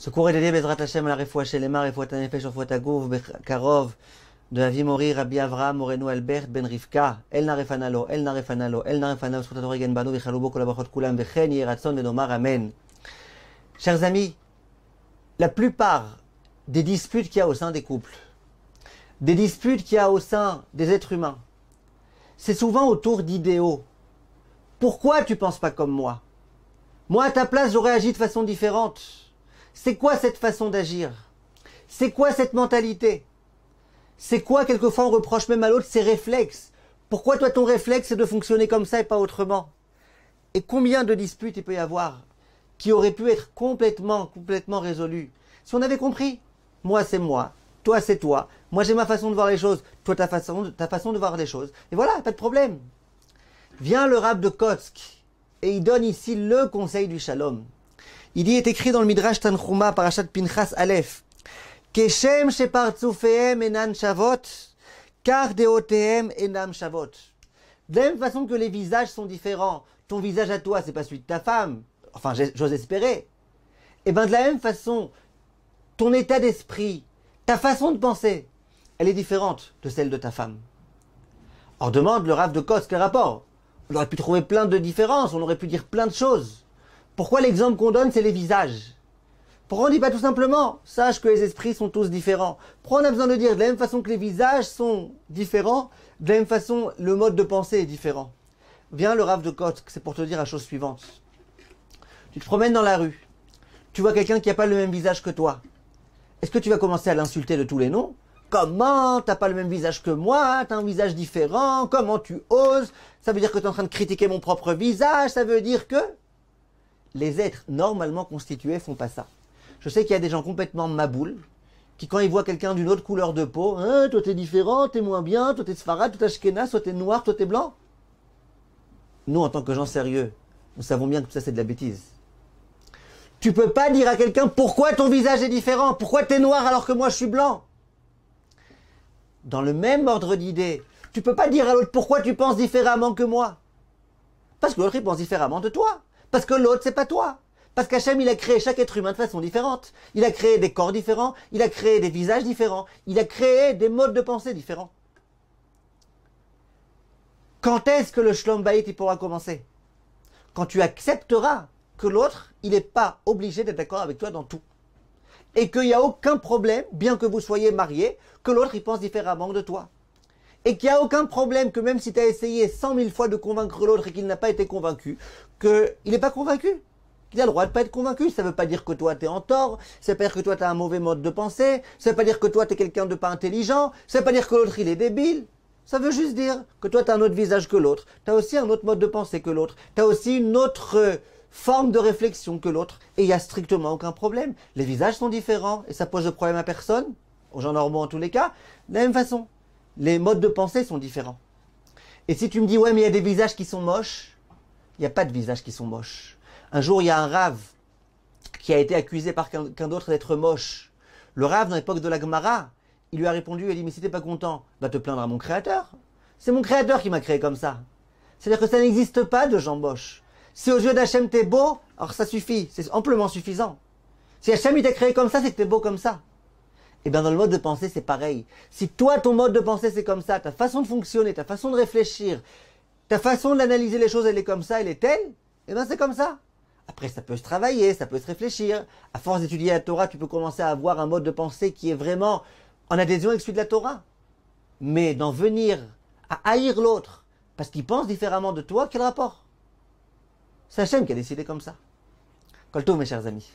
Ce cours est dédié Bezrat Hashem à la Refoua Shelema, Refoua Tanefesh, Refoua Tagouf, Karov, de Avi Mori, Rabbi Avraham, Moreno Albert, Ben Rivka, El Narefanalo, El Narefanalo, El Narefanalo, Srotator Egen Banu, Vichaloubo, Kolabachot Kulam, Vechen, Yeratson, Venomar, Amen. Chers amis, la plupart des disputes qu'il y a au sein des couples, des disputes qu'il y a au sein des êtres humains, c'est souvent autour d'idéaux. Pourquoi tu penses pas comme moi? Moi, à ta place, j'aurais agi de façon différente. C'est quoi cette façon d'agir? C'est quoi cette mentalité? C'est quoi, quelquefois, on reproche même à l'autre ses réflexes? Pourquoi toi, ton réflexe, c'est de fonctionner comme ça et pas autrement? Et combien de disputes il peut y avoir qui auraient pu être complètement résolues si on avait compris? Moi, c'est moi. Toi, c'est toi. Moi, j'ai ma façon de voir les choses. Toi, ta façon de voir les choses. Et voilà, pas de problème. Vient le Rav de Kotsk et il donne ici le conseil du Shalom. Il dit, est écrit dans le Midrash Tanchuma, Parashat Pinchas Aleph, Keshem shepartzufehem enan shavot, kar deotehem enam shavot. De la même façon que les visages sont différents, ton visage à toi, c'est pas celui de ta femme, enfin, j'ose espérer. Et bien, de la même façon, ton état d'esprit, ta façon de penser, elle est différente de celle de ta femme. Alors demande le Rav de Kotsk, quel rapport? On aurait pu trouver plein de différences, on aurait pu dire plein de choses. Pourquoi l'exemple qu'on donne, c'est les visages? Pourquoi on ne dit pas tout simplement, sache que les esprits sont tous différents? Pourquoi on a besoin de dire, de la même façon que les visages sont différents, de la même façon, le mode de pensée est différent? Viens le Rav de Kotsk, c'est pour te dire la chose suivante. Tu te promènes dans la rue, tu vois quelqu'un qui n'a pas le même visage que toi. Est-ce que tu vas commencer à l'insulter de tous les noms? Comment? T'as pas le même visage que moi, t'as un visage différent, comment tu oses? Ça veut dire que tu es en train de critiquer mon propre visage, ça veut dire que... Les êtres normalement constitués font pas ça. Je sais qu'il y a des gens complètement maboules, qui quand ils voient quelqu'un d'une autre couleur de peau, hein, toi t'es différent, t'es moins bien, toi t'es sfarad, toi t'es ashkénaz, toi t'es noir, toi t'es blanc. Nous, en tant que gens sérieux, nous savons bien que tout ça c'est de la bêtise. Tu peux pas dire à quelqu'un pourquoi ton visage est différent, pourquoi t'es noir alors que moi je suis blanc. Dans le même ordre d'idées, tu peux pas dire à l'autre pourquoi tu penses différemment que moi. Parce que l'autre il pense différemment de toi. Parce que l'autre c'est pas toi. Parce qu'Hachem il a créé chaque être humain de façon différente. Il a créé des corps différents, il a créé des visages différents, il a créé des modes de pensée différents. Quand est-ce que le Shlom Bayit il pourra commencer? Quand tu accepteras que l'autre, il n'est pas obligé d'être d'accord avec toi dans tout. Et qu'il n'y a aucun problème, bien que vous soyez mariés, que l'autre, il pense différemment de toi. Et qu'il n'y a aucun problème que même si tu as essayé 100 000 fois de convaincre l'autre et qu'il n'a pas été convaincu, qu'il n'est pas convaincu. Qu'il a le droit de ne pas être convaincu. Ça ne veut pas dire que toi, tu es en tort. Ça ne veut pas dire que toi, tu as un mauvais mode de pensée. Ça ne veut pas dire que toi, tu es quelqu'un de pas intelligent. Ça ne veut pas dire que l'autre, il est débile. Ça veut juste dire que toi, tu as un autre visage que l'autre. Tu as aussi un autre mode de pensée que l'autre. Tu as aussi une autre forme de réflexion que l'autre. Et il n'y a strictement aucun problème. Les visages sont différents et ça pose de problème à personne, aux gens normaux en tous les cas. De la même façon, les modes de pensée sont différents. Et si tu me dis, ouais, mais il y a des visages qui sont moches, il n'y a pas de visages qui sont moches. Un jour, il y a un Rav qui a été accusé par quelqu'un d'autre d'être moche. Le Rav, dans l'époque de la Gemara, il lui a répondu, il a dit, mais si t'es pas content, va te plaindre à mon créateur. C'est mon créateur qui m'a créé comme ça. C'est-à-dire que ça n'existe pas de gens moches. Si aux yeux d'Hachem t'es beau, alors ça suffit, c'est amplement suffisant. Si Hachem il t'a créé comme ça, c'est que t'es beau comme ça. Et bien dans le mode de pensée, c'est pareil. Si toi, ton mode de pensée, c'est comme ça, ta façon de fonctionner, ta façon de réfléchir, ta façon d'analyser les choses, elle est comme ça, elle est telle, et bien c'est comme ça. Après, ça peut se travailler, ça peut se réfléchir. À force d'étudier la Torah, tu peux commencer à avoir un mode de pensée qui est vraiment en adhésion avec celui de la Torah. Mais d'en venir à haïr l'autre parce qu'il pense différemment de toi, quel rapport? C'est Hachem qui a décidé comme ça. Kol tov, mes chers amis.